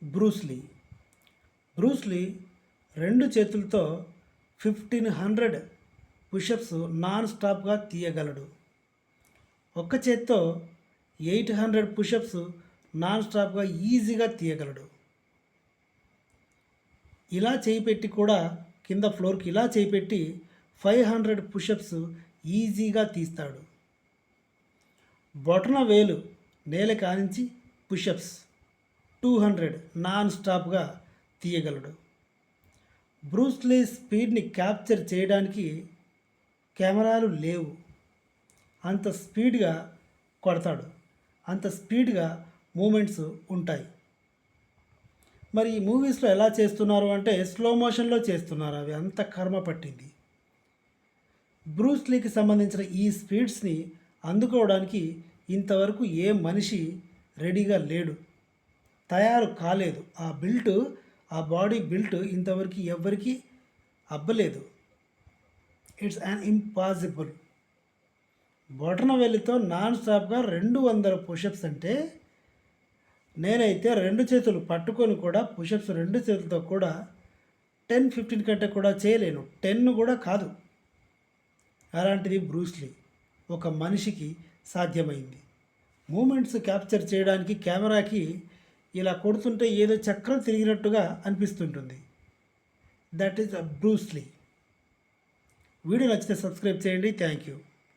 Bruce Lee. Bruce Lee 2 చేతులతో 1500 push-ups non స్టాప్గా తీయగలడు. ఒక్క చేత్తో 800 పుషప్స్ నాన్ స్టాప్గా ఈజీగా తీయగలడు. ఇలా చేయి పెట్టి కూడా కింద ఫ్లోర్కి ఇలా చేయి పెట్టి 500 పుషప్స్ ఈజీగా తీస్తాడు. బొటన వేలు నేల కానించి పుషప్స్ 200 నాన్ స్టాప్గా తీయగలడు. బ్రూస్లీ స్పీడ్ని క్యాప్చర్ చేయడానికి కెమెరాలు లేవు. అంత స్పీడ్గా కొడతాడు, అంత స్పీడ్గా మూమెంట్స్ ఉంటాయి. మరి ఈ మూవీస్లో ఎలా చేస్తున్నారు అంటే స్లో మోషన్లో చేస్తున్నారు. అవి అంత కర్మ పట్టింది. బ్రూస్లీకి సంబంధించిన ఈ స్పీడ్స్ని అందుకోవడానికి ఇంతవరకు ఏ మనిషి రెడీగా లేడు, తయారు కాలేదు. ఆ బాడీ బిల్ట్ ఇంతవరకు ఎవ్వరికి అబ్బలేదు. It's an impossible. బొటన వెల్లితో నాన్ స్టాప్గా 200 పుషప్స్ అంటే నేనైతే 2 చేతులు పట్టుకొని కూడా పుషప్స్ 2 చేతులతో కూడా 10-15 కంటే కూడా చేయలేను, 10 కూడా కాదు. అలాంటిది బ్రూస్లీ ఒక మనిషికి సాధ్యమైంది. మూమెంట్స్ క్యాప్చర్ చేయడానికి కెమెరాకి ఇలా కొడుతుంటే ఏదో చక్రం తిరిగినట్టుగా అనిపిస్తుంటుంది. That is Bruce Lee. వీడియో నచ్చితే సబ్స్క్రైబ్ చేయండి. Thank you.